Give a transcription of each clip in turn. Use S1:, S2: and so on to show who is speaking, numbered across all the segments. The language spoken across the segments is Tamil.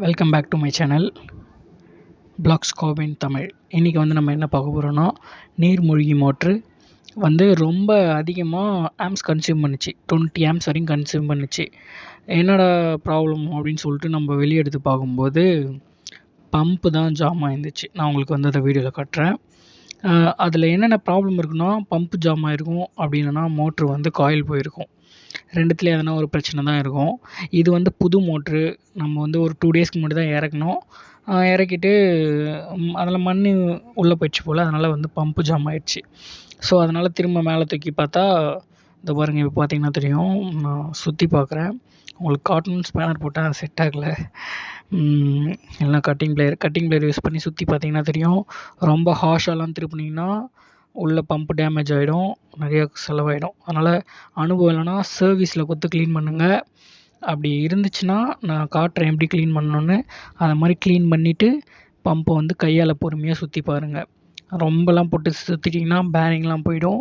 S1: Welcome back to my channel பிளாக்ஸ் கோவின் தமிழ். இன்றைக்கி நம்ம என்ன பார்க்க போகிறோன்னா, நீர்மூழ்கி மோட்ரு ரொம்ப அதிகமாக ஆம்ஸ் கன்சியூம் பண்ணுச்சு. 20 ஆம்ஸ் வரைக்கும் கன்சியூம் பண்ணுச்சு. என்னடா ப்ராப்ளம் அப்படின்னு சொல்லிட்டு நம்ம வெளியே எடுத்து பார்க்கும்போது பம்பு தான் ஜாம் ஆயிருந்துச்சு. நான் உங்களுக்கு அதை வீடியோவில் காட்டுறேன். அதில் என்னென்ன ப்ராப்ளம் இருக்குன்னா, பம்பு ஜாம் ஆகிருக்கும், அப்படின்னா மோட்ரு காயில் போயிருக்கும். ரெண்டுத்துல எதனா ஒரு பிரச்சனை தான் இருக்கும். இது புது மோட்ரு. நம்ம ஒரு 2 டேஸ்க்கு முன்னாடி தான் இறக்கணும். இறக்கிட்டு அதில் மண் உள்ளே போயிடுச்சு போல். அதனால் பம்பு ஜாம் ஆயிடுச்சு. ஸோ அதனால் திரும்ப மேலே தூக்கி பார்த்தா, இந்த பாருங்கள், இப்போ பார்த்தீங்கன்னா தெரியும். நான் சுற்றி பார்க்குறேன். உங்களுக்கு காட்டணும் ஸ்பேனர் போட்டால் அது செட் ஆகலை. எல்லாம் கட்டிங் பிளேயர் யூஸ் பண்ணி சுற்றி பார்த்தீங்கன்னா தெரியும். ரொம்ப ஹார்ஷாலாம் திருப்பினீங்கன்னா உள்ள பம்பு டேமேஜ் ஆகிடும், நிறையா செலவாயிடும். அதனால் அனுபவம் இல்லைன்னா சர்வீஸில் கொடுத்து க்ளீன் பண்ணுங்கள். அப்படி இருந்துச்சுன்னா நான் காட்டுறேன் எப்படி க்ளீன் பண்ணணுன்னு. அதை மாதிரி க்ளீன் பண்ணிவிட்டு பம்பை கையால் பொறுமையாக சுற்றி பாருங்கள். ரொம்பலாம் போட்டு சுற்றிட்டிங்கன்னா பேரிங்லாம் போயிடும்,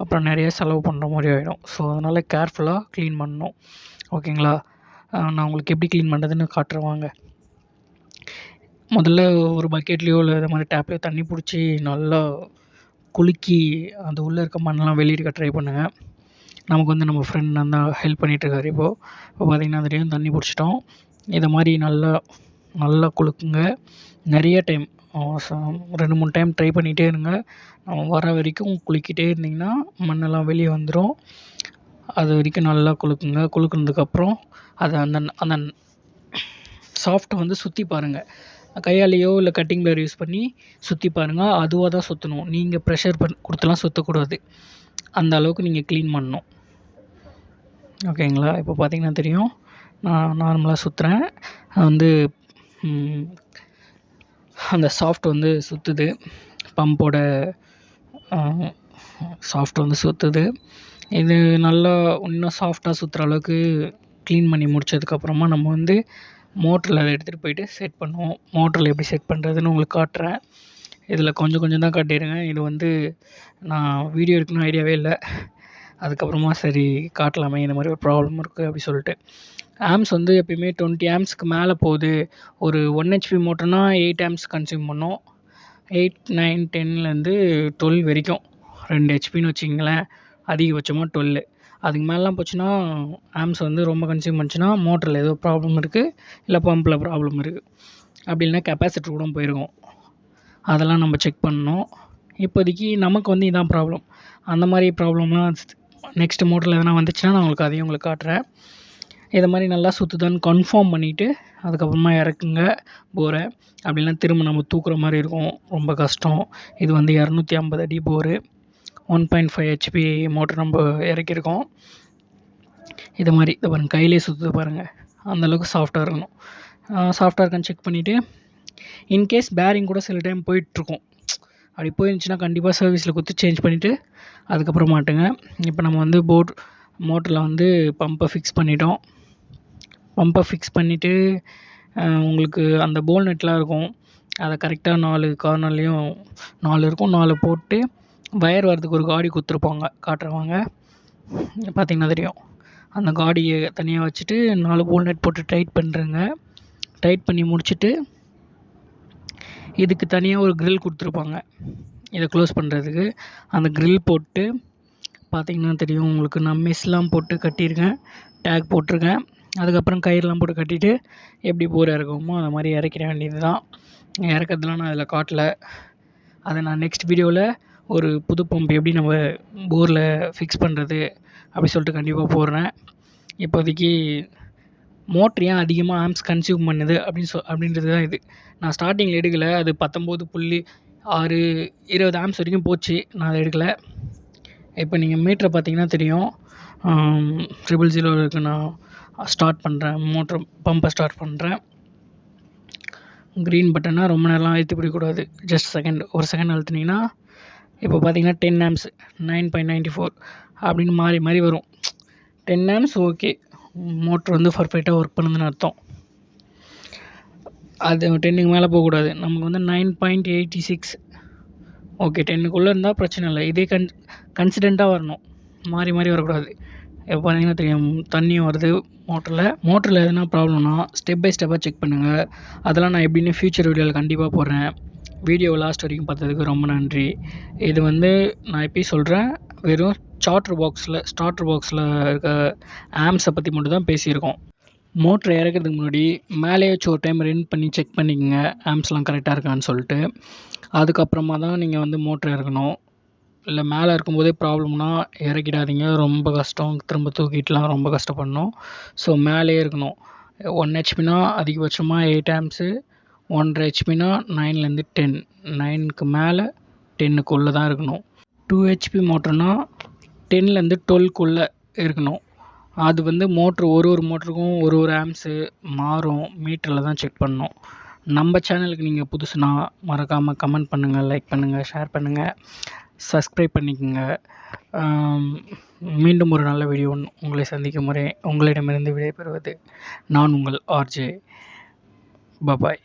S1: அப்புறம் நிறைய செலவு பண்ணுற மாதிரி ஆகிடும். ஸோ அதனால் கேர்ஃபுல்லாக க்ளீன் பண்ணணும். ஓகேங்களா? நான் உங்களுக்கு எப்படி க்ளீன் பண்ணுறதுன்னு காட்டுறேன் வாங்க. முதல்ல ஒரு பக்கெட்லேயோ இல்லை இது மாதிரி டேப்லேயோ தண்ணி பிடிச்சி நல்லா குலுக்கி அந்த உள்ளே இருக்க மண்ணெலாம் வெளியெடுக்க ட்ரை பண்ணுங்கள். நமக்கு நம்ம ஃப்ரெண்ட் தான் ஹெல்ப் பண்ணிகிட்ருக்காரு. இப்போ பார்த்திங்கன்னா தெரியும், தண்ணி பிடிச்சிட்டோம். இதை மாதிரி நல்லா குலுக்குங்க. நிறைய டைம் 2-3 டைம் ட்ரை பண்ணிகிட்டே இருங்க. வர வரைக்கும் குலுக்கிட்டே இருந்திங்கன்னா மண்ணெல்லாம் வெளியே வந்துடும். அது வரைக்கும் நல்லா குலுக்குங்க. குலுக்குனதுக்கப்புறம் அதை அந்த சாஃப்ட்டை சுற்றி பாருங்கள். கையாலேயோ இல்லை கட்டிங் பிளேயர் யூஸ் பண்ணி சுற்றி பாருங்கள். அதுவாக தான் சுற்றணும். நீங்கள் ப்ரெஷர் கொடுத்துலாம் சுற்றக்கூடாது. அந்த அளவுக்கு நீங்கள் க்ளீன் பண்ணணும். ஓகேங்களா? இப்போ பார்த்தீங்கன்னா தெரியும், நான் நார்மலாக சுற்றுறேன். அந்த சாஃப்ட் சுற்றுது. பம்போட சாஃப்ட் சுற்றுது. இது நல்லா இன்னும் சாஃப்டாக சுற்றுற அளவுக்கு க்ளீன் பண்ணி முடித்ததுக்கப்புறமா நம்ம மோட்டரில் அதை எடுத்துகிட்டு போயிட்டு செட் பண்ணுவோம். மோட்டரில் எப்படி செட் பண்ணுறதுன்னு உங்களுக்கு காட்டுறேன். இதில் கொஞ்சம் தான் காட்டியிருக்கேன். இது நான் வீடியோ எடுக்கணும்னு ஐடியாவே இல்லை. அதுக்கப்புறமா சரி காட்டலாமே, இந்த மாதிரி ஒரு ப்ராப்ளம் இருக்குது அப்படி சொல்லிட்டு. ஆம்ஸ் எப்பயுமே 20 ஆம்ஸ்க்கு மேலே போகுது. ஒரு 1 HP மோட்டர்னால் 8 ஆம்ஸ் கன்சியூம் பண்ணும். 8, 9, 10லேருந்து 12 வரைக்கும் 2 HPன்னு வச்சிங்களேன். அதிகபட்சமாக 12. அதுக்கு மேலாம் போச்சுன்னா ஆம்ஸ் ரொம்ப கன்சியூம் பண்ணிச்சுன்னா மோட்டரில் ஏதோ ப்ராப்ளம் இருக்குது, இல்லை பம்பில் ப்ராப்ளம் இருக்குது. அப்படி இல்லைனா கெப்பாசிட்டர் கூட போயிருக்கும். அதெல்லாம் நம்ம செக் பண்ணணும். இப்போதைக்கு நமக்கு இதான் ப்ராப்ளம். அந்த மாதிரி ப்ராப்ளம்லாம் நெக்ஸ்ட் மோட்டரில் எதனா வந்துச்சுன்னா நான் அதையும் உங்களுக்கு காட்டுறேன். இதை மாதிரி நல்லா சுற்றுதான்னு கன்ஃபார்ம் பண்ணிவிட்டு அதுக்கப்புறமா இறக்குங்க போரை. அப்படிலாம் திரும்ப நம்ம தூக்குற மாதிரி இருக்கும், ரொம்ப கஷ்டம். இது 250 அடி போரு, 1.5 HP மோட்டர் நம்ம இறக்கியிருக்கோம். இது மாதிரி இதை பாருங்கள், கையிலே சுற்றுது பாருங்கள். அந்தளவுக்கு சாஃப்டாக இருக்கணும். சாஃப்டாக இருக்கான்னு செக் பண்ணிவிட்டு, இன்கேஸ் பேரிங் கூட சில டைம் போயிட்டுருக்கும். அப்படி போயிருந்துச்சுன்னா கண்டிப்பாக சர்வீஸில் கொடுத்து சேஞ்ச் பண்ணிவிட்டு அதுக்கப்புறம் மாட்டுங்க. இப்போ நம்ம மோட்டரில் பம்பை ஃபிக்ஸ் பண்ணிட்டோம். பம்பை ஃபிக்ஸ் பண்ணிவிட்டு உங்களுக்கு அந்த போல் நெட்லாம் இருக்கும், அதை கரெக்டாக 4 கார்னர்லேயும் 4 இருக்கும். 4 போட்டு வயர் வரதுக்கு ஒரு காடி கொடுத்துருப்பாங்க, காட்டுறவாங்க. பார்த்திங்கன்னா தெரியும். அந்த காடியை தனியாக வச்சுட்டு 4 போல் நெட் போட்டு டைட் பண்ணுறேங்க. டைட் பண்ணி முடிச்சுட்டு இதுக்கு தனியாக ஒரு க்ரில் கொடுத்துருப்பாங்க, இதை க்ளோஸ் பண்ணுறதுக்கு. அந்த க்ரில் போட்டு பார்த்திங்கன்னா தெரியும் உங்களுக்கு, நான் மெஸ்லாம் போட்டு கட்டியிருக்கேன், டேக் போட்டிருக்கேன். அதுக்கப்புறம் கயிறுலாம் போட்டு கட்டிட்டு எப்படி போர் இறக்குமோ அதை மாதிரி இறக்கிற வேண்டியது தான். இறக்கிறதுலாம் நான் அதில் காட்டலை. அதை நான் நெக்ஸ்ட் வீடியோவில் ஒரு புது பம்ப் எப்படி நம்ம போரில் ஃபிக்ஸ் பண்ணுறது அப்படி சொல்லிட்டு கண்டிப்பாக போடுறேன். இப்போதைக்கு மோட்ரு ஏன் அதிகமாக ஆம்ஸ் கன்சியூம் பண்ணுது அப்படின்றது தான் இது. நான் ஸ்டார்டிங்கில் எடுக்கலை. அது 19.6 20 ஆம்ஸ் வரைக்கும் போச்சு, நான் அதை எடுக்கலை. இப்போ நீங்கள் மீட்டரை பார்த்தீங்கன்னா தெரியும், 000 இருக்குது. நான் ஸ்டார்ட் பண்ணுறேன், பம்பை ஸ்டார்ட் பண்ணுறேன். க்ரீன் பட்டனை ரொம்ப நேரம்லாம் அழுத்தி பிடிக்கக்கூடாது, ஜஸ்ட் ஒரு செகண்ட் அழுத்தினீங்கன்னா இப்போ பார்த்தீங்கன்னா 10 ஆம்ஸ், 9.94 அப்படின்னு மாறி வரும். 10 ஆம்ஸ் ஓகே, மோட்ரு பர்ஃபெக்டாக ஒர்க் பண்ணுதுன்னு அர்த்தம். அது 10க்கு மேலே போகக்கூடாது. நமக்கு 9.86 ஓகே. 10க்குள்ளே இருந்தால் பிரச்சனை இல்லை. இதே கன்சிடெண்ட்டாக வரணும், மாறி வரக்கூடாது. இப்போ பார்த்தீங்கன்னா தெரியும் தண்ணியும் வருது மோட்டரில் எதனா ப்ராப்ளம்னா ஸ்டெப் பை ஸ்டெப்பாக செக் பண்ணுங்கள். அதெல்லாம் நான் எப்படின்னு ஃப்யூச்சர் வீடியோவில் கண்டிப்பாக போடுறேன். வீடியோ லாஸ்ட் வரைக்கும் பார்த்ததுக்கு ரொம்ப நன்றி. இது நான் எப்பயும் சொல்கிறேன், வெறும் ஸ்டார்டர் பாக்ஸில் இருக்க ஆம்ஸை பற்றி மட்டும் தான் பேசியிருக்கோம். மோட்ரு இறக்கிறதுக்கு முன்னாடி மேலேயாச்சும் ஒரு டைம் ரன் பண்ணி செக் பண்ணிக்கோங்க, ஆம்ஸ்லாம் கரெக்டாக இருக்கான்னு சொல்லிட்டு. அதுக்கப்புறமா தான் நீங்கள் மோட்ரு இறக்கணும். இல்லை மேலே இருக்கும்போதே ப்ராப்ளம்னா இறக்கிடாதீங்க, ரொம்ப கஷ்டம். திரும்ப தூக்கிட்டுலாம் ரொம்ப கஷ்டப்படணும். ஸோ மேலேயே இருக்கணும். 1 ஹெச்பினா அதிகபட்சமாக 8 ஆம்ஸு, 1.5 ஹெச்பினா 9லேருந்து 10, 9க்கு மேலே 10க்குள்ளே தான் இருக்கணும். 2 ஹெச்பி மோட்டர்னா 10லேருந்து 12க்குள்ளே இருக்கணும். அது மோட்ரு ஒரு மோட்டருக்கும் ஒரு ஆம்ஸு மாறும், மீட்டரில் தான் செக் பண்ணணும். நம்ம சேனலுக்கு நீங்கள் புதுசுனா மறக்காமல் கமெண்ட் பண்ணுங்கள், லைக் பண்ணுங்கள், ஷேர் பண்ணுங்கள், சப்ஸ்கிரைப் பண்ணிக்கோங்க. மீண்டும் ஒரு நல்ல வீடியோ உங்களை சந்திக்கும் முறை உங்களிடமிருந்து விடைபெறுவது நான் உங்கள் ஆர்ஜே. பாய்.